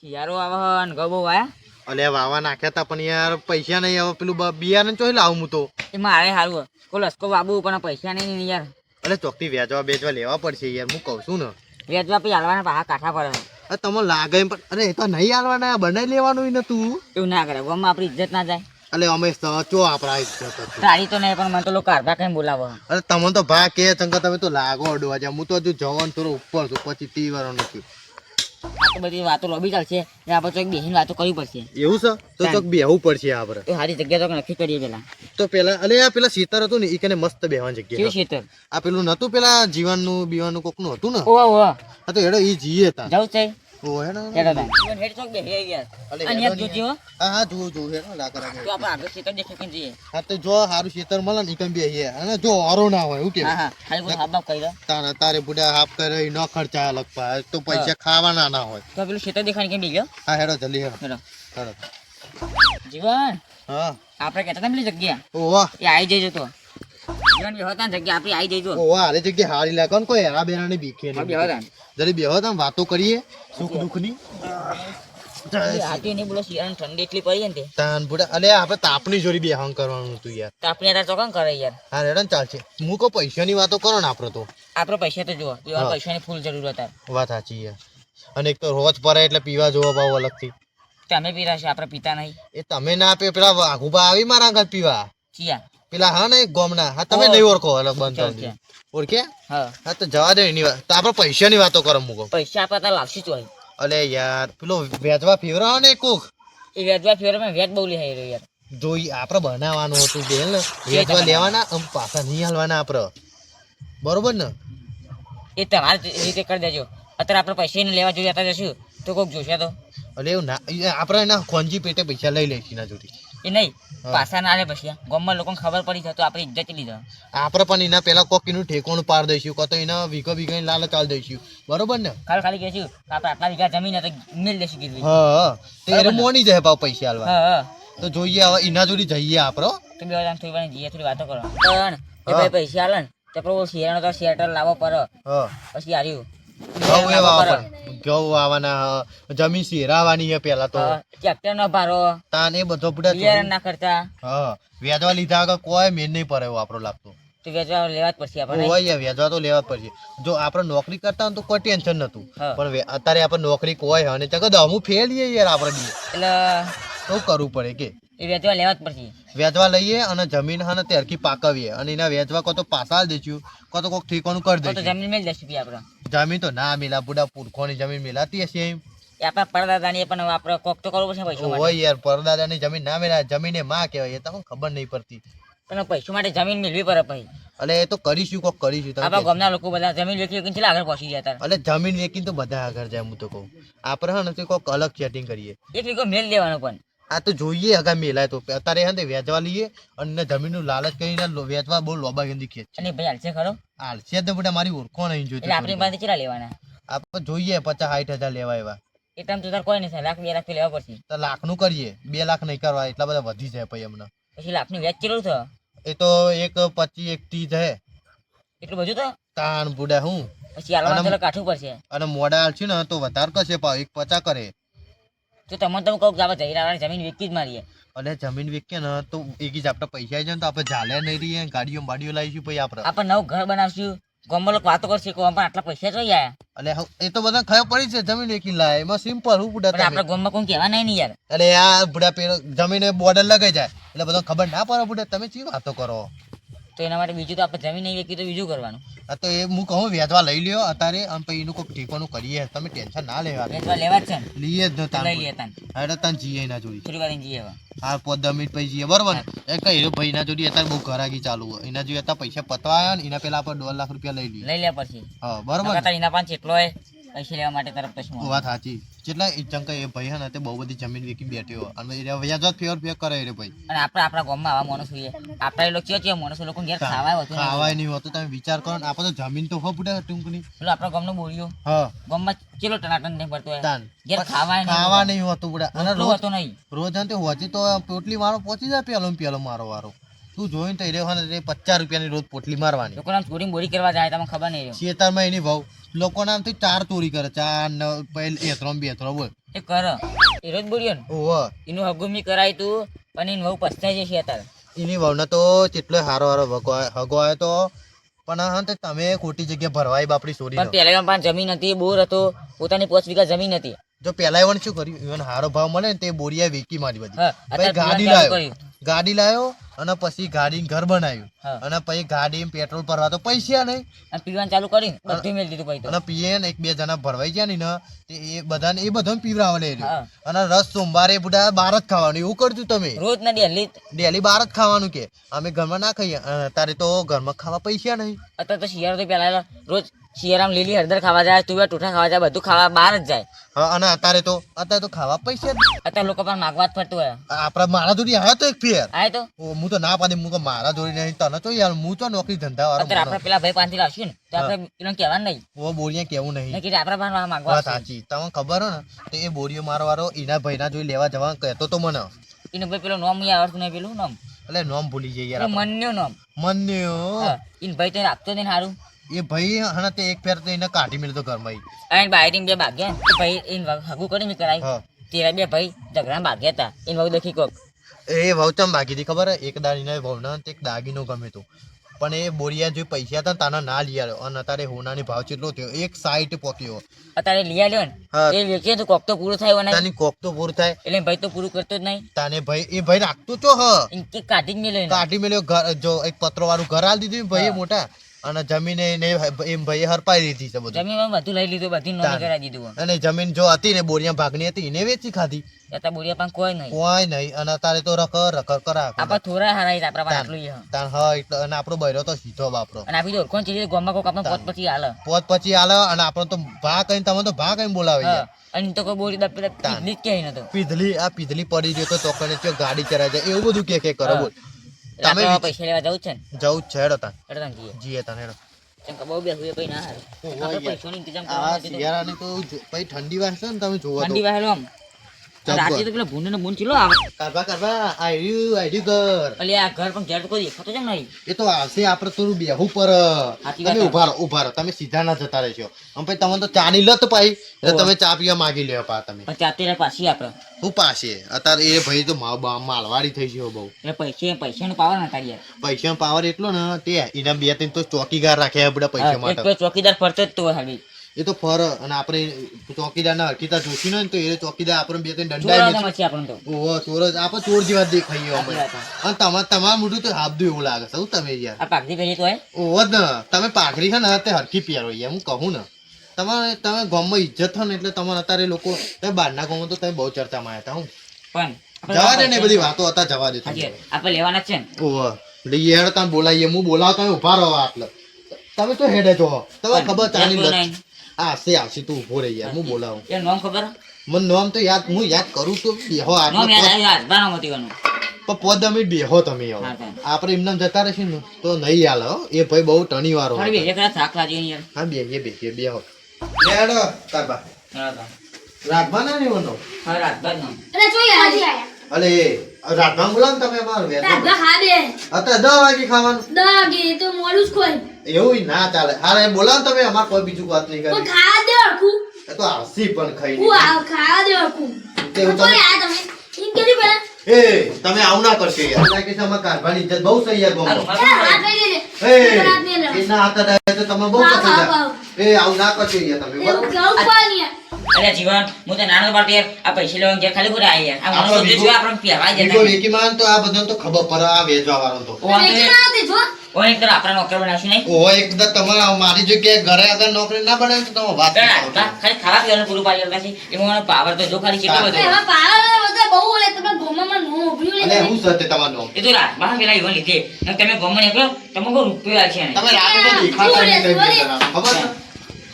શિયાળો આવે અને ગબો આયા અલે વાવા નાખ્યા તા પણ યાર પૈસા નહીં હવે પેલું બિયારણ ચોઈ લાવું હું તો એમાં આરે સારું કોઈ લસકો બાબુ પણ પૈસા નહીં ને યાર અલે ચોકથી વેચવા બેચવા લેવા પડશે યાર હું કહું છું ને વેચવા પછી હાલવાના પાછા કાઠા પડે અરે તમને લાગે એમ પણ અરે એ તો નહીં હાલવાના બનાવી લેવાનું ને તું એવું ના કરે ગામમાં આપણી ઇજ્જત ના જાય અલે અમે ચો આપણા ઇજ્જત હતી. તારી તો નહીં પણ મને તો લોકો કારભા કઈ બોલાવો અરે તમને તો ભા કે ચંકા તમે તો લાગો અડવા જાય હું તો હજુ જવાનું થોડો ઉપર છું પછી 30 વાર નથી આ તો બધી વાતો લોબી ચાલશે ને આપણે તો એક બેહીને વાતો કરવી પડશે એવું છે તો ચોક બેહવું પડશે આપણે તો સારી જગ્યા તો નક્કી કરીએ પેલા તો પેલા અલે આ પેલા શીતર હતું ને એ કને મસ્ત બેહવાની કેવું જગ્યા ક્ષેત્ર આ પેલું નતું પેલા જીવનનું બીવાનું કોકનું હતું ને ઓ આ તો એડો ઈ જીએ તા જવું છે ઓ હે ને હેડો તા જીવન હેડ ચોક બેહી યાર અલે અને હેડો એક જોજી હો હા જોઉં હે ને લાકડા તો આપણે આગળ ક્ષેત્ર દેખી જઈએ હા તો જો હારું શીતર મળે ને ઈ કન બેહીએ અને જો હારો ના હોય એવું કે હા ખાલી કોઈ હાફ બાફ કરી દો તારે બુડા હાફ કરે ન ખર્ચા અલગ પાય તો પૈસા ખાવાના ના હોય તો પેલું ક્ષેત્ર દેખાણી કેમ ગયો હા હેડો જલ્દી હેડો હેડો હેડો જીવન હા આપણે કહેતા હતા પેલી જગ્યા ઓવા એ આવી જજો તો જીવન બેહો તા જગ્યા આપણી આવી જજો ઓવા હારે જગ્યા હારી લાગે ને કોઈ હેરા બેરાની બીકે બેહો નહીં તા જરી બેહો તા વાતો કરીએ સુખ દુઃખની હાથી નહીં બોલો શિયાળાની ઠંડી એટલી પડી ને તે તાન બુડા અલે આપણે તાપની જોડી બેહણ કરવાનું હતું યાર તો આપણે યાર ચોકન કરે યાર હા હેડો ને ચાલશે હું કહું પૈસાની વાતો કરો ને આપણે તો આપણે પૈસા તો જુઓ પીવા પૈસાની ફૂલ જરૂર હતા વાત સાચી યાર અને એક તો રોજ પરે એટલે પીવા જોવા ભાવ અલગથી તમે પીરા છે આપણે પીતા નહીં એ તમે ના આપે પેલા વાઘુબા આવી મારા આગળ પીવા ચિયા પેલા હા ને ગોમના હા તમે નહીં ઓળખો અલગ બંધ ઓળખ્યા. ઓળખ્યા હા હા તો જવા દે એની વાત તો આપણે પૈસાની વાતો કરો મૂકો પૈસા આપણે ત્યાં લાવશી ચોય અલે યાર પેલો વેચવા ફેવરાવો ને કોક એ વેચવા ફેવરમાં વેચ બહુ લે રહ્યો યાર જોઈ આપણે બનાવવાનું હતું બેન ને વેચવા લેવાના આમ પાછા નહીં હાલવાના આપણે બરોબર ને એ તમારે રીતે કરી દેજો અત્યારે આપણે પૈસા એને લેવા જોઈએ અત્યારે જશું તો કોઈક જોશે તો અલે એવું ના આપણે એના ખોંજી પેટે પૈસા લઈ લઈશું ના જોડી એ નહીં પાછા ના લે પછી ગામમાં લોકોને ખબર પડી જાય તો આપણે ઇજ્જત લીધો આપણે પણ એના પેલા કોક એનું ઠેકોણું પાડ દઈશું કાં તો એના વીઘા લાલ ચાલ દઈશું બરોબર ને ખાલી કહેશું કે આપણે આટલા વીઘા જમીન તો મેળ દેશું કીધું હા તો એને મોની જાય પાવ પૈસા હાલવા હા તો જોઈએ હવે એના જોડી જઈએ આપણે તો બે વાર થોડી વાર જઈએ થોડી વાતો કરો પણ એ ભાઈ પૈસા હાલે ને તો પેલો શિયાળો તો શેટર લાવવો પડે હા પછી હાર્યું ઘઉં એવા ઘઉં આવવાના જમીન શેરાવાની છે પેલા તો ટ્રેક્ટર નો ભારો તાન એ બધો બુડા બિયારણ ના ખર્ચા હા વેચવા લીધા આગળ કોઈ મેન નહીં પડે એવો આપણો લાગતો તો વેચવા લેવા જ પડશે આપણે હોય યાર વેચવા તો લેવા જ પડશે જો આપણે નોકરી કરતા હોય તો કોઈ ટેન્શન નતું હા. પણ અત્યારે આપણે નોકરી કોઈ અને ચકદ અમુક ફેલીએ યાર આપણે બી એટલે શું કરવું પડે કે એ વેચવા લેવા જ પડશે વેચવા લઈએ અને જમીન હા ને તેરકી પાકવીએ અને એના વેચવા કો તો પાછા દઈશું કો તો કોઈક ઠીકોનું કરી તો દઈશું જમીન મેળ દેશું આપણે જમીન તો ના મિલા બુડા પુરખોની જમીન મિલાતી હશે એમ એ આપણા પડદાદાની પણ આપણે કોક તો કરવું પડશે પૈસા માટે હોય યાર પરદાદાની જમીન ના મિલા જમીન એ માં કહેવાય એ તમને ખબર નહીં પડતી પણ પૈસા માટે જમીન મેળવી પડે પછી એટલે એ તો કરીશું કોક કરીશું તમે આપણા ગામના લોકો બધા જમીન વેચી વેચીને છેલ્લે આગળ પહોંચી ગયા તાર એટલે જમીન વેચીને તો બધા આગળ જાય હું તો કહું આપણે હા ને કોઈક અલગ સેટિંગ કરીએ એક વીઘો મેળ લેવાનો પણ આ તો જોઈએ આગળ મેલાય તો અત્યારે હા ને વેચવા લઈએ અને જમીનનું લાલચ કરીને વેચવા બહુ લોબા ગંદી ખેંચ છે અને ભાઈ હાલશે ખરો હાલશે તો બધા મારી ઓળખો નહીં જોઈતી એટલે આપણી પાસે કેટલા લેવાના આપણે જોઈએ 50-60 હજાર લેવા એવા એ તમે તો તાર કોઈ નહીં થાય 1,00,000 2,00,000 લેવા પડશે તો લાખનું કરીએ 2 લાખ નહીં કરવા એટલા બધા વધી જાય પછી અમને પછી લાખની વેચ કેટલું છે એ તો એક 25-1 30 છે એટલું બધું તો તાણ બુડા હું પછી હાલવાનું તો કાઠું પડશે અને મોડા હાલશું ને તો વધારે કરશે ભાવ 1.50 કરે તો તમને તો કહું કે આપણે જઈ રહ્યા જમીન વેચી જ મારીએ અને જમીન વેચીએ ને તો એક જ આપણે પૈસા આવી જાય ને તો આપણે ઝાલે નહીં રહીએ ગાડીઓ બાડીઓ લાવીશું પછી આપણે આપણે નવું ઘર બનાવશું ગામમાં લોકો વાતો કરશે કે આમાં આટલા પૈસા જોઈ આયા અને એ તો બધા ખબર પડી છે જમીન વેચી લાય એમાં સિમ્પલ હું બુડા પણ આપણા ગામમાં કોઈ કહેવા નહીં ને યાર અરે આ બુડા પેલો જમીન બોર્ડર લગાઈ જાય એટલે બધા ખબર ના પડે બુડા તમે શી વાતો કરો તો એના માટે બીજું તો આપણે જમીન નહીં વેચી તો બીજું કરવાનું આ તો એ હું કહું વેચવા લઈ લ્યો અત્યારે અને પછી એનું કોઈ ઠેકાણું કરીએ તમે ટેન્શન ના લેવા વેચવા લેવા જ છે ને લઈએ જ તો ન લઈ લઈએ તાન એટલે તને જઈએ એના જોડી થોડી વાર જઈએ હવે હા 5-10 મિનિટ પછી જઈએ બરોબર ને એ કઈ ભાઈ એના જોડી અત્યારે બહુ ઘરાગી ચાલુ હોય એના જોડે અત્યારે પૈસા પતવા આવ્યા ને એના પેલા આપણે 2 લાખ રૂપિયા લઈ લઈએ લઈ લે પછી હા બરોબર ને? એના પાંચ એટલો હોય પૈસા લેવા માટે તરફ પછી વાત સાચી જેટલા ચંકા એ ભાઈ હે ને તે બહુ બધી જમીન વેચી બેઠ્યો અને એ વ્યાજ ફેર ફેર કરે રે ભાઈ અને આપણા ગામમાં આવા માણસો છે આપણા લોકો છે માણસો લોકો ઘેર ખાવા હોતું નહીં. ખાવાય નહીં હોતું તમે વિચાર કરો ને આપણે તો જમીન તો હો બુડા ટૂંકની પેલો આપણા ગામનો બોલ્યો હા ગામમાં ચેલો ટનાટન નહીં પડતો હોય તાન ઘેર ખાવાય નહીં ખાવા નહીં હોતું બુડા અને રોટલો રોજ હતો નહીં રોજ અંતે હોતી તો પોટલી મારો પહોંચી જાય પેલો ને પેલો મારો વારો તું જોઈને તો એ રહેવાને 50 રૂપિયાની રોજ પોટલી મારવાની લોકો નામ ચોરી બોરી કરવા જાય તમને ખબર નહીં રહ્યો શેતરમાં એની ભાવ લોકો નામથી 4 ચોરી કરે 4 ને પહેલ એથરોમ બે એથરો બોલ એ કર એ રોજ બોલ્યો ને ઓહો એનું હગું મી કરાય તું પણ એને બહુ પસ્તાઈ જશે અત્યારે એની વહુને તો કેટલો હારો હગો આવ્યો તો પણ હા તે તમે ખોટી જગ્યાએ ભરવાય બાપડી પણ છોડી પેલા પણ જમીન હતી બોર હતો પોતાની 5 વીઘા જમીન હતી જો પેલા એવન શું કર્યું ઇવન હારો ભાવ મળે ને તે બોરિયા વેચી મારી બધી હા પછી અત્યારે ગાડી પીવાનું ચાલુ લાવ્યો ગાડી લાવ્યો અને પછી ગાડીને ઘર બનાવ્યું હા. અને પછી ગાડી પેટ્રોલ ભરવા તો પૈસા નહીં અને પીવાનું ચાલુ કરીને બધું મેળ દીધું પછી તો અને પીએ ને એક બે જણા ભરવાઈ ગયા ને તે એ બધાને પીવરાવે લે હા. અને રસ સોમવારે બધા બહાર જ ખાવાનું એવું કરતું તમે રોજ ના ડેલી ડેલી બહાર જ ખાવાનું કે અમે ઘરમાં ના ખાઈએ તારે તો ઘરમાં ખાવા પૈસા નહીં અત્યારે તો શિયાળો તો પેલા રોજ શિયાળામાં લીલી હળદર ખાવા જાય તુવેર ટૂઠા ખાવા જાય બધું ખાવા બહાર જ જાય હા અને અત્યારે તો ખાવા પૈસા જ નહીં. અત્યારે લોકો પણ માગવા જ ફરતું હોય આપણા મારા જોડી આવ્યો તો એક ફેર આય તો હું તો ના પાડી હું તો મારા જોડી નહીં તને તો યાર હું તો નોકરી ધંધા અત્યારે વાળો આપણે પેલા ભાઈ પાંચથી લાવશું ને તો આપણે એને કહેવાનું નહીં ઓ બોરિયા કેવું નહીં ને કીધું આપણે પણ માગવા વાત સાચી તમને ખબર હો ને તો એ બોરીઓ મારો વાળો એના ભાઈના જોઈ લેવા જવા કહેતો તો મને એને ભાઈ પેલો નોમ આવડતું નહીં પેલું નામ એટલે નોમ ભૂલી જઈએ યાર આપણે. મન્યું નામ મન્યો એને ભાઈ તો રાખતો નહીં સારું એ ભાઈ હણે તે એક ફેર તો એને કાઢી મેળતો ઘરમાં ઈ. અને બાયરી બે ભાગ્યા ને તો ભાઈ એને હગું કરી મેં કરાય હા તેરા બે ભાઈ ઝઘડા ભાગ્યા હતા એને ભાઈ દેખી કોક એ વહુચમ ભાગી હતી ખબર હે? એક દાડીના વહુના તે એક દાગીનો ગમે તો પણ એ બોરિયા જે પૈસા હતા ને તાના ના લઈ આવ્યો અને અત્યારે હોનાની ભાવ કેટલો થયો એક સાઈટ પોક્યો અત્યારે લઈ આવ્યો હા. ને એ વેચીએ તો કોક તો પૂરું થાય નહીં તાની કોક તો પૂર થાય એટલે ભાઈ તો પૂરું કરતો જ નહીં તાને ભાઈ એ ભાઈ રાખતો છો હ એને કે કાઢી જ મેલ્યો એને. કાઢી મેલ્યો ઘર જો એક પત્રો વાળું ઘર આલી દીધું ભાઈએ હા. મોટા અને જમીન એને એમ ભાઈએ હરપાઈ દીધી છે બધું જમીનમાં બધું લઈ લીધું બધી નોંધ કરાવી દીધું અને જમીન જો હતી ને બોરિયા ભાગની હતી એને વેચી ખાધી અત્યારે બોરિયા પણ કોઈ નહીં કોઈ નહીં અને અત્યારે તો રકર કરા આપણે થોડા હારાઈ આપણા પાસે આટલું ઈ હ. તાન હા એટલે અને આપણો બૈરો તો સીધો બાપરો અને આપી દો કોણ ચીજ ગોમાં કોક આપણે પોત પછી હાલે પોત પછી આલે અને આપણો તો ભા કઈ તમે તો ભા કઈ બોલાવે હા. યાર અને તો કોઈ બોરી પેલા પીધલી જ ક્યાંય નતો પીધલી પડી ગયો તો તોકને ત્યાં ગાડી ચરાઈ જાય એવું બધું કે કરો બોલ તમે આપણે પૈસા લેવા જવું જ છે ને જવું જ છે હેડો તાન એટલે તમે જઈએ જીએ તાન હેડો કેમ કે બહુ બેસવું એ પછી ના હારે આપણે પૈસાનો ઇંતજામ આ કરવાનો છે તો. શિયાળાની તો પછી ઠંડી વાગશે ને તમે જોવો તો ઠંડી વાહેલો આમ જબ્બર. રાતે તો પેલા ભૂંડ ને ભૂંડ ચીલો આવે કરવા આઈડી ઘર અલી આ ઘર પણ ઘેર તો કોઈ દેખાતો કેમ નહીં એ તો આવશે આપણે થોડું બેહું પર સાચી તમે વાત. ઉભા રહો તમે સીધા ના જતા રહેશો આમ પછી તમને તો ચા ની લત પાઈ એટલે ઓહો. તમે ચા પીવા માંગી લ્યો પા તમે પણ ચાતે રે પાછી આપણે હું પાસે અત્યારે એ ભાઈ તો માલવાડી થઈ ગયો બહુ એટલે પૈસાનો પાવર ના કાઢીએ પૈસા પાવર એટલો ને તે એના બે ત્રણ તો ચોકીદાર રાખ્યા બધા પૈસા એક માટે તો ચોકીદાર ફરતો જ તો હાડી એ તો ફર અને આપણે ચોકીદાર ના હરકીતા જોશી ને તો એ ચોકીદાર આપણે બે ત્રણ ચોરાવતા દંડા મચી આપણને તો ઓહો ચોર જ આપણે ચોર જેવા જ દેખાઈએ અમે સાચી વાત છે. અને તમારું મોઢું તો હાબદું એવું લાગે છે હું તમે યાર આ પાકડી પહેરી તો હે ઓહો જ ને તમે પાઘડી છે ને તે હરખી પહેરો યાર હું કહું ને તમે ગામમાં ઇજ્જત થાય ને એટલે તમારે અત્યારે લોકો તમે બહારના ગામમાં તો તમે બહુ ચર્ચામાં આવ્યા હતા હું પણ જવા દે ને એ બધી વાતો હતા જવા દે હાજી તમે. આપણે લેવાના જ છે ને ઓહો લઈએ હેડ તમે બોલાવીએ હું બોલાવ તમે ઉભા રહો આટલે તમે તો હેડે જો તમે ખબર ચાલી એમ તો લત નહીં. આવશે તું ઉભો રહી યાર હું બોલાવું એ નામ ખબર મને નામ તો હું યાદ કરું તો બેહો નામ આટલે યાદ આવ્યું આજબાનો મતીવાનું પણ પોદ મિનિટ બેહો તમે હવે હા, હા. આપણે એમને જતા રહેશે ને તો નહીં હાલે હો એ ભાઈ બહુ ટણી વાળો થોડી બે એકલા થાક લાગ્યો ને યાર હા બેહો લેડો તારબા બરાબર. રાતમાં ના લેવાનો હા રાતભર નામ અરે જોઈએ હાજી આયા. અલે રાતમાં બોલાવો ને તમે અમારું રાતના ખા દે. અત્યારે 10 વાગે ખાવાનું દગે એ તો મોડું જ ખોય. એવું ના ચાલે હારે બોલાવો ને તમે અમાર કોઈ બીજું વાત નહીં પણ કરી ખાવા દે હરખું. એ તો આવશે પણ ખાઈ હું ખાવા દે હરખું. તેવું પણ તમે કોઈ આ તમે એમ કરી પેલા. એ તમે આવું ના કરશો યાર લાગે છે અમાર કારભાની ઇજ્જત બહુ છે યાર આ ગોમો રૂમાલ ચાલ તો હાથ નહીં. લઈ લે. એ એના હાથ અડાય તો તમે બહુ હા, પસંદ હા, હા. એ આવું ના કરશો યાર તમે એવું બરાબર કેવું પણ યાર. અલ્યા જીવન હું તો નાનો પાડતો યાર આ પૈસા લેવા ઘેર ખાલી પૂરા આવી યાર આ આપણો મને બધું વિગો- જોયું આપણે પહેરવા વિગો જતા વેકીમાં તો આ બધાને તો ખબર પડે આ વેચવા વાળો તો વેચી ના આવતી જો. ઓય એક તો આપણા નોકર બનાવશું નહીં ઓહો એકદમ તમારા મારી જગ્યાએ ઘરે આગળ નોકરી ના બને તો તમે વાત ગણ કરો છો. આજબા ખાલી ખાવા પીવાનું પૂરું પાડી આલતા છે એમાં મને પાવર તો જો ખાલી કેટલો બધો એમાં પાવર બધા બહુ ઓલે તમે ગોમામાં નો ઉભર્યું અને લે. હું સત્ય તમારું નામ એ તો રાતમાં પેલા ઈવન લીધે ને તમે ગમો નીકળો તમે કોઈ રૂપિયો આલશે નહીં તમે રાતે તો દેખાતા નહીં કઈ બી જરા. ખબર છે?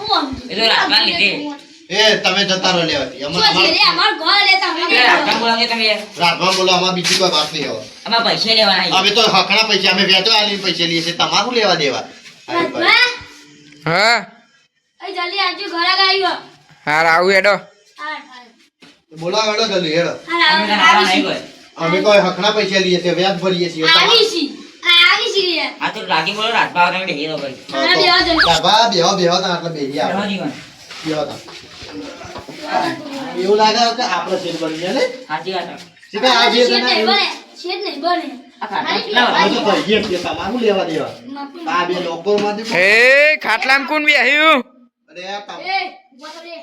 હું એ તો રાતમાં લીધે એ તમે જતા રહો લેવાથી શું છે રે અમાર ઘર લેતા એટલે રાતમાં બોલાવજો તમે યાર રાતમાં બોલો આમાં બીજી કોઈ વાત નહીં હવે આમાં પૈસા લેવાના છે. અમે તો હકના પૈસા અમે વેચવા આલીને પૈસા લઈએ છીએ તમારું લેવા દેવા હા એ જલ્દી આવજો ઘર આગળ આવ્યો. હાર આવું હેડો હા બોલાવો હેડો જલ્દી હેડો અમે તો નાવા નહીં હોય અમે કોઈ હકના પૈસા લઈએ છીએ વ્યાજ ભરીએ છીએ આવી છી આવી છી યાર. આ તો લાગી બોલો રાતમાં આવે તમે ઢેરો કરી હા, બેહો જલ્દી. તાબા બેહો બેહો તા એટલે બેહી આવો જીવન બેહો તા હા, એવું લાગે કે આપણો શેઠ બની ગયા ને સાચી વાત શીખે આ બે શેઠ જણા નહીં એવું- બને શેઠ નહીં બને આ ખાટલા ખાલી કેટલા આ વાગે? તો ભાઈ છે, તમારું લેવા દેવા આ બે લોકો માંથી એ ખાટલામાં કોણ બેહ્યું અરે આ તમ- એ ઉભા થો લે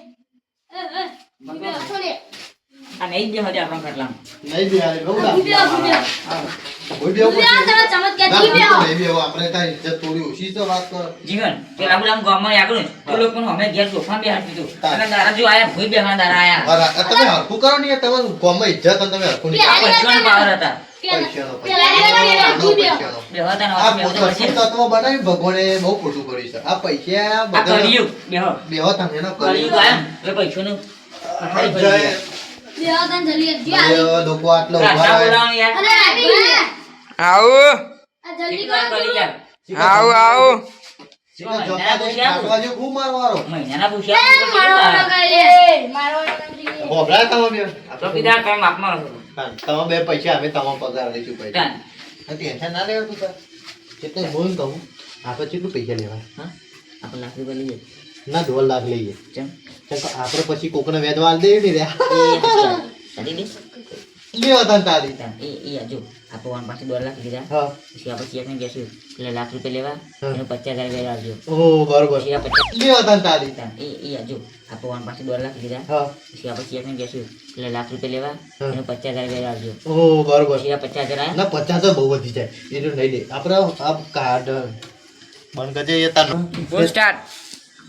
ઉભા થો લે આ નહીં જ બે હજાર આપણા ખાટલામાં. નહીં બે હારે બહુ ઉભા ઉભા કોઈ બે ઉપર ઉભા તમે ચમત્કાર જી બે નહીં બે આપણે કાંઈ ઇજ્જત થોડી ઓછી તો વાત કરો જીવન પેલા પેલા ગામમાં આગળ ને તો લોકોનું અમે ઘેર સોફા બે હાથ દીધું અને દારા જો આયા ભૂઈ બે દારા આયા આ તમે હરખું કરો ને તમે કોમમાં ઇજ્જત અને તમે હરખું નહીં આ પૈસાનો પાવર હતા પૈસાનો પેલા જી બે પૈસાનો. બે હતા ને આ હવે બે પોતાનું હતા. તત્વ બનાવી ભગવાને બહુ ખોટું કર્યું છે આ પૈસા આ બધા કર્યું બેહો બેહો તમે એનો કર્યું કાયમ એટલે પૈસાનું પથારી ભરી જય. ગયા. બે હતા જલ્દી જી આવી બે લોકો આટલા ઉભા રાજા રહે. બોલાવો યાર. અને આવી આવું આ જલ્દી કેટલા કરી કરો યાર. આવું આવું શીખો, જમવા દે, ખાવા દે, ખૂબ મારવાનો. મહિનાના પૂછ્યા એ મારવાનો કરે મારવાનો નથી બોબડા તમે બે. તો કીધા કઈ માપમાં રહો. હા, તમે બે પૈસા અમે તમારો પગાર લઈશું પૈસા ચાલ. ટેન્શન ના લેવા તું તાર. કેટલે બોલ કહું આપણે કેટલું પૈસા લેવા હા? આપણે લાખ રૂપિયા લઈએ. ના 2 લાખ લઈએ ચમ. કેમ કે આપણે પછી કોકને વેદવાલ દે નહીં રે ચાલી દે. બે હતા ને તારી ચાલ. એ જો આપણે વાન પાસે 2 લાખ લીધા હા પછી આપણે ચેક ને બેસ્યું એટલે લાખ રૂપિયા લેવા હા. એનું 50,000 વ્યાજ આવજો ઓ બરોબર પછી આ 50 બે હતા ને તારી ચાલ. એ જો આપણે વાન પાસે 2 લાખ લીધા હા પછી આપણે ચેક ને બેસ્યું એટલે લાખ રૂપિયા લેવા હા. એનું 50,000 વ્યાજ આવજો ઓ બરોબર પછી આ 50,000 આયા ના 50 તો બહુ વધી જાય એટલું નહીં દે આપણે આ કાર્ડ બંધ કરજે એ તાર ફૂલ સ્ટાર્ટ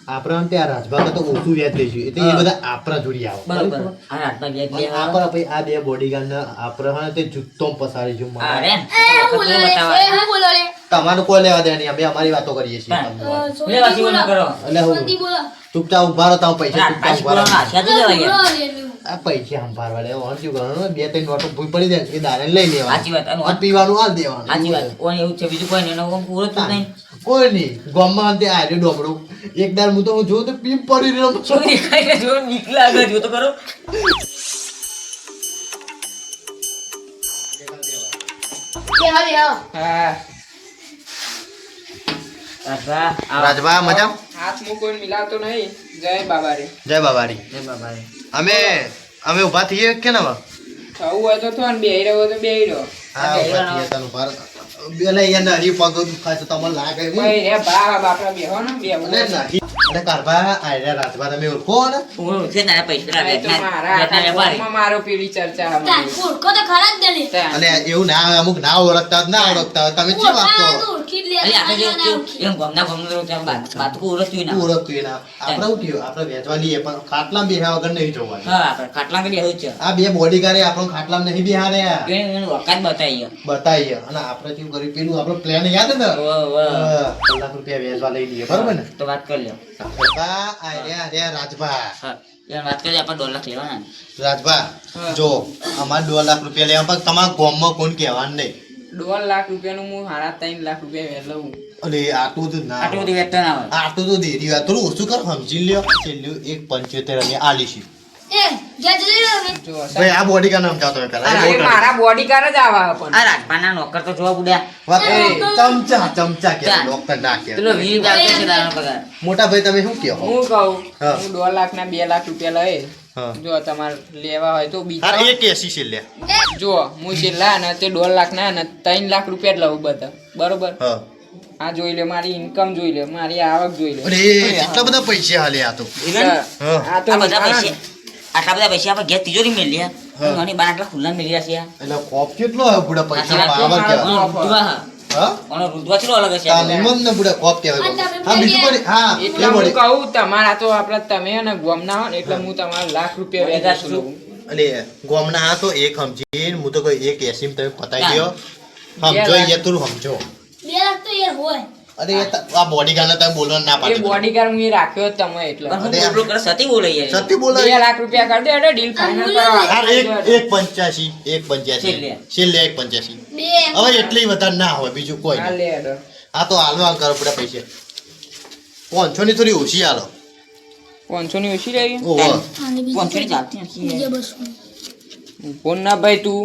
આપણે આમ ત્યાં રાજભાગ તો ઓછું વ્યાજ લઈશું એટલે એ બધા આપણા જોડી આવે બરોબર આ રાતના વ્યાજ લે અને આપણે પછી આ બે બોડીગાર્ડ ને આપણે હા તે જુત્તોમ પસારીશું આ રે એ હું બોલો લે એ હું બોલો લે તમારું કોઈ લેવા દે નહીં અમે અમારી વાતો કરીએ છીએ હા. તમને. લેવા જીવન ન કરો એટલે હું સોનતી બોલો ચૂપચાપ ઉભા રહો તમે પૈસા રાત ચૂપચાપ પાછી ઉભા બોલાવવાના રહો આશા તો લેવા યાર. બોલો લે આ પૈસા સંભાળવા લે ઓન શું કરવાનું 2-3 નોટો ભૂઈ પડી જાય એ દાને લઈ લેવા સાચી વાત. અને અને પીવાનું હાલ દેવાનું સાચી વાત ઓન એવું છે બીજું કોઈ નહીં એનો કોઈ પૂરો જ નહીં કોઈ નહીં ગામમાં તે આર્યો ડોમડું એક દાર હું તો હું જોઉં તો પીપ પડી રહ્યો છોકરી ખાઈને જો બીક લાગે જો તો કરો કે હવે આવો હા રાજભા આવો. રાજભા મજા હાથ મું કોઈ મિલાવતો નહીં જય બાબા રે જય બાબારી જય બાબા રે. અમે ઊભા થઈએ કે ના થવું હોય તો થો ને બેહી રહ્યો હોય તો બેહી રહ્યો હા ઊભા થઈએ તને ઉભા રહો. બેલે યાર નરી પગ દુખાય છે તમને લાગે નહીં? ભાઈ રે બા બાપડા બેહો ને બેહો અરે નહીં અરે કારભા આયરા રાજભા તમે ઓળખો ને હું છે ને પૈસા આ તો મારા વેચના વેપારી. ગામમાં મારો પેલી ચર્ચા તાર અમારી. ઓળખો તો ખરા જ દે તાન. અને એવું ના આવે, અમુક ના ઓળખતા હોય, ના ઓળખતા હોય. તમે શું વાત કરો ઓળખી જ લે અલી આપણે જો એમ ગમના ગમના ત્યાં બાત કો ઓળખ્યું ના તું ઓળખતું એના આપણે શું થયું આપણે વેચવા લઈએ પણ ખાટલા બેહ્યા વગર નહીં જોવાનું હા આપણે ખાટલા કરી એવું છે આ બે બોડીગાર્ડે આપણો ખાટલા નહીં બેહાડ્યા એને વકાત બતાવી બતાવીએ અને આપણે શું કર્યું પેલું આપણો પ્લાન યાદ ને કલાક રૂપિયા વેચવા લઈ લઈએ બરોબર ને તો વાત કરી લો રાજભા આયરા રાજભા હા યાર વાત કરી આપણે 2 લાખ લેવાના રાજભા હા. જો અમારે 2 લાખ રૂપિયા લેવા પણ તમારા ગામમાં કોણ કહેવાનું નહીં 2 લાખ રૂપિયાનું હું 3.5 લાખ રૂપિયા વેચ લઉં અરે આટલું તો ના આટલું બધું વેચતા ના હોય આટલું તો દેરી વાત થોડું ઓછું કર સમજી લ્યો છેલ્લું 1.75 અમે આલીશું એ જા જલ્દી રે જો ભાઈ આ બોડી કા નામ જાતો પેલા અરે મારા બોડીગાર્ડ જ આવા પણ આ રાજપાના નોકર તો જોવા બુડ્યા વાત એ, ચમચા કે ચાલ. ડોક્ટર ના કે પેલો 20 ચાલતો છે તારો પગાર મોટા ભાઈ તમે શું કહો હું કહું હા. હું 2 લાખ ના 2 લાખ રૂપિયા લઈ હા જો તમારે લેવા હોય તો હા બીજા એક એસી છે લે જો હું છેલ્લા ને તે 2 લાખ ના ને 3 લાખ રૂપિયા જ લઉં બધા બરોબર હા આ જોઈ લે મારી ઇન્કમ જોઈ લે મારી આવક જોઈ લે અરે કેટલા બધા પૈસા હાલે આ તો હા. આ તો આ બધા હા. પૈસા આટલા બધા પૈસા આપણે ઘેર તિજોરી મેલી હા. ઘણી બાર આટલા ખુલ્લા મેલી રહ્યા છે એટલે કોપ કેટલો હે બુડા પૈસા સાચી પાવર વાત કેવા છે. રુદ્વા હા. હા ઓનો રુદ્વા ચેટલો અલગ હશે તાલીમમ ને બુડા કોપ કહેવાય હા બીજું કોઈ હા એટલે એ હું બોડી કહું તમારા તો આપડે તમે અને ગોમના હો ને એટલે હું તમારા લાખ રૂપિયા મને વેચાશું શું? લઉં અલે ગોમના આ તો એક સમજી હું તો કોઈ એક એસી તમે પતાઈ દો સમજો બે લાખ. એ તું સમજો 2 લાખ તો યાર હોય અરે આ બોડીગાર્ડ તમે બોલવાનું ના એ પાડો બોડીગાર્ડ હું એ રાખ્યો જ તમે એટલે પણ હું બોલો કરે સતી બોલે યાર સત્ય બોલો 2 લાખ રૂપિયા કરી દે એટલે ડીલ ફાઇનલ યાર કરવા એક 85 છેલ્લે. બે છેલ્લે 1.85 હવે એટલી વધારે ના હોય બીજું કોઈ હા નહીં. લે હેડો. આ તો હાલવા કરો બધા પૈસા 500 ની થોડી ઓછી હાલો 500 ની ઓછી રહી ઓહો આની કોન્ફિડન્સ ચાલતી નથી બીજે યાર. 200 ફોન ના ભાઈ તું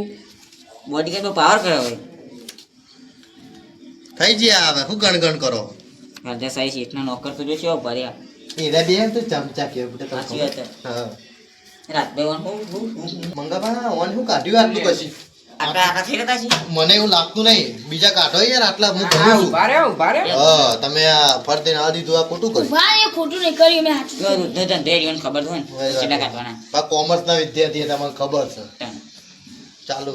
બોડીગાર્ડ પાવર કયો હોય થઈ ગયા હવે શું ગણગણ કરો રાજા સાઈ શેઠના નોકર તો જોશો ભર્યા એરા બે તો ચમચા કે બધા સાચી વાત છે. હા રાત બે હું મંગાભા ઓન શું કાઢ્યું આટલું પછી આખા થઈ ગયા છે. મને એવું લાગતું નહીં બીજા કાઢો યાર આટલા હું ભરું હા છું ઉભા રહ્યો હા તમે આ ફરતે ના દીધું આ ખોટું કર્યું ઉભા રે, ખોટું નહીં કર્યું મેં સાચું. જો વૃદ્ધ ધંધે રહ્યો ને ખબર હોય ને કેટલા કાઢવાના. આ કોમર્સ ના વિદ્યાર્થી તમને ખબર છે ત્રણ. ચાલુ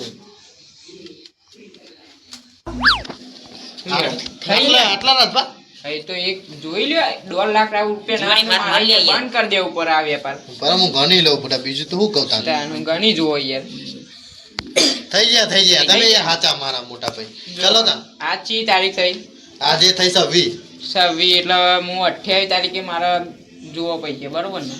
થઈ ગયા આટલા રાજભા એ તો એક જોઈ લ્યો 1.5 લાખ રૂપિયા જોવાની વાત મળી જાય. બંધ કરી દેવું પર આ વેપાર બરાબર હું ગણી લઉં પુટા બીજું તો શું કહું તારે તાનું ગણી જુઓ યાર થઈ ગયા તમે યાર હાચા મારા મોટા ભાઈ ચલો તા આજ ચી તારીખ થઈ આજે થઈ 26 26 એટલે હું 28 તારીખે મારા જુઓ પૈસા બરોબર ને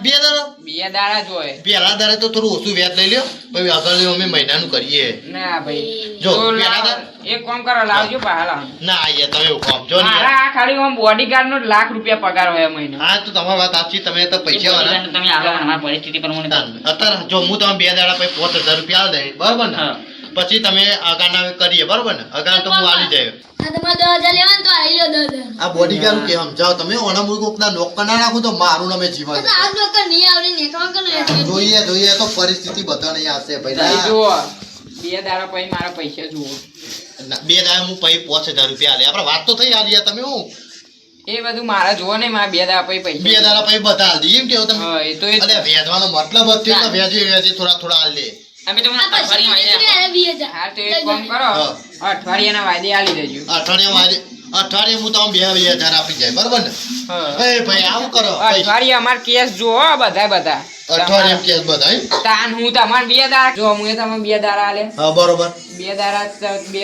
બે દાડા બે દાડા જોયે પેલા દાડે તો થોડું ઓછું વ્યાજ લઈ લ્યો પછી આગળ અમે મહિનાનું કરીએ ના ભાઈ જો, તો પેલા લાવ, એક કામ કરો લાવજો પાલા ના આઈએ તમે એવું કામ જો ને યાર. મારા આ ખાલી આમ બોડીગાર્ડ નો 1 લાખ રૂપિયા પગાર હોય મહિને હા તો તમારી વાત સાચી તમે તો પૈસા વાળા તમે આવો ને અમારી પરિસ્થિતિ પ્રમાણે અત્યારે જો હું તમે 2 દાડા પછી 5000 રૂપિયા આલ દઈ બરાબર ને હા. પછી તમે આગળના કરીએ બરાબર ને આગળ તો હું આલી જાય આ તમારે 10,000 લેવાનું તો આવી લો 10,000. આ બોડીગાર્ડ કે સમજાવો તમે ઓના મુર્ગોકના નોકર ના રાખો તો મારું નામે જીવન આ તો આજ નોકર નહીં આવડે ને કામ કરો જોઈએ તો પરિસ્થિતિ બધા નહીં આવશે ભાઈ ભાઈ જુઓ બે દાડા પછી મારા પૈસા જુઓ 2 દાડા હું પછી 5000 રૂપિયા આલે આપણે વાત તો થઈ આલી યાર તમે હું એ બધું મારા જુઓ ને મારા બે દાડા પછી પૈસા 2 દાડા પછી બધા આલ દઈએ એમ કેવો તમે હા, એ તો એ જ. અરે વેચવાનો મતલબ જ થયો કે વેચી થોડા આલ લે અમે તમને આ પછી અઠવાડિયામાં આવી કેટલી જાય. આવે? 2,000. હા તો એક કામ કરો હા. અઠવાડિયાના વાયદે આલી દેજો અઠવાડિયે હું તમને 2000 આપી જાય બરાબર ને હા. એ ભાઈ આવું કરો પૈસા અઠવાડિયે અમાર કેસ જુઓ બધા અઠવાડિયે કેસ બધા એમ? તાન હું તમાર બે દાડા જો હું તમે બે દાડા આલે હા બરોબર બે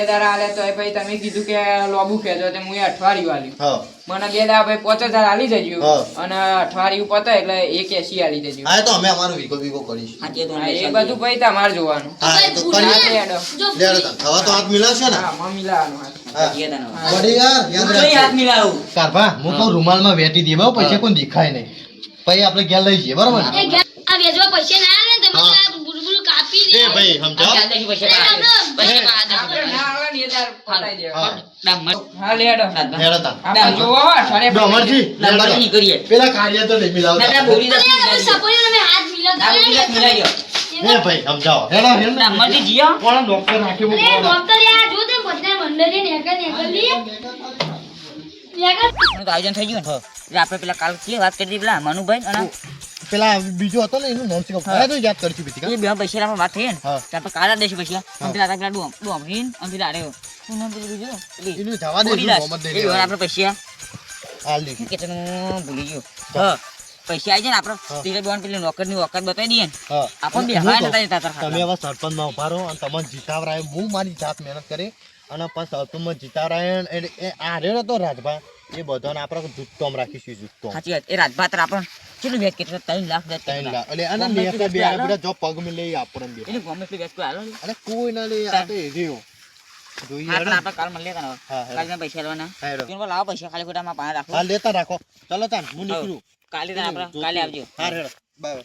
દાડા આલે તો પછી તમે કીધું કે લોબુ ખેંચો તો હું અઠવાડિયું આલ્યું હા મને બે દાડા પછી 5000 આલી દેજો હા. અને અઠવાડિયું પતે એટલે 180 આલી દેજો હા એ તો અમે અમારું વીકો કરીશું સાચી વાત, હા, એ સાચી બધું પછી તમારે જોવાનું હા એ તો ભૂલી કરીએ જાય. લેડો. જો લેડો તા. હવે તો હાથ મિલાવશે ને હા માં મિલાવાનું હાથ. હા. સાચી વાત આનો. વળી યાર યાદ હું તોય હાથ રાખજો મિલાવું. કારભા હું કહું રૂમાલમાં વેટી દે બહુ પૈસા કોઈ દેખાય નહીં પછી આપણે ઘેર લઈ જઈએ બરાબર ને એ ઘેર આ વેચવા પૈસા ના આવે ને તમે હા. આ બુલબુલ કાપી દે. એ ભાઈ આ સમજાવો ચાલ દેખી પૈસા પાડે. પૈસા પાડે. આપણે ના આવે ને એ દાડ પતાઈ દેવાનું. હા ડામ મત. હા લેડો રાતભર. લેડો તા. આપણે જોવો અઠવાડિયે ડોમરજી ડામ મત લેડો નહીં તા. કરીએ. પેલા કાર્ય તો નહીં ના, ના, મિલાવતા બોલી દસ અરે તમે મિલાવી દો. સપોર્ટ તમે હાથ મિલાવતા ના, બોલી દસ મિલાવી દો. એ ભાઈ સમજાવો હેડો હેડો ડામ મતથી જીઓ. કોણ ડોક્ટર રાખી અરે ડોક્ટર યાર જો તે બધા મંડળી ને નેકર લી નેકર એનું તો આયોજન થઈ ગયું ને. એટલે આપણે પેલા કાલ કે વાત કરી હતી પેલા મનુભાઈ અને પેલા બીજો હતો ને એનું નામ છે હા. તો યાદ કરશું બીજી એ બે પૈસા આપણે વાત થઈ ને હા. તો આપણે કાલે જ દઈશું પૈસા અને પેલા પેલા ડોમરીન અને પેલા અરે શું નામ પેલું બીજું? પેલી એનું જવા દે ગોરીદાસ. મોહમ્મદ એ દે બે આપણે પૈસા હાલ દીધું કેટલું ભૂલી ગયો. હા પૈસા આવી જાય ને આપણે હા. તીજે બોન પેલી નોકરની વખત બતાવી દઈએ ને હા આપણને હું બેહાય કહું, નતા જતા તાર તમે ખાટલા. હવે સરપંચમાં ઉભા રહો અને તમને જીતાવરાય હું મારી જાત મહેનત કરી અને પછી સરપંચમાં જીતાવરાય એટલે એ આ રહ્યો તો રાજભા એ બધાને આપણે જુત્તોમ રાખીશું જુત્તોમ સાચી વાત. એ રાજભાત આપણે કેટલું વ્યાજ કેટલું 3 લાખ વ્યાજ 3 કેટલું? લાખ એટલે આના ગમે મેં એટલું બે વ્યાજ બધા જો પગ મે લઈ આપણને બે એટલે ગમે એટલું વ્યાજ કોઈ હાલો ને. અરે કોઈ ના લે આ તો એ રહ્યો જોઈએ આપણે હેડો. આપણે કાલ મળીએ તને હવે. હા, હેડો. કાલે પૈસા લેવાના હા, હેડો. પેલો લાવો પૈસા ખાલી ખોટામાં પાસે રાખો હા લેતા રાખો ચાલો તાન હું નીકળું કાલે તને આપણે કાલે આવજો હા હેડો બાય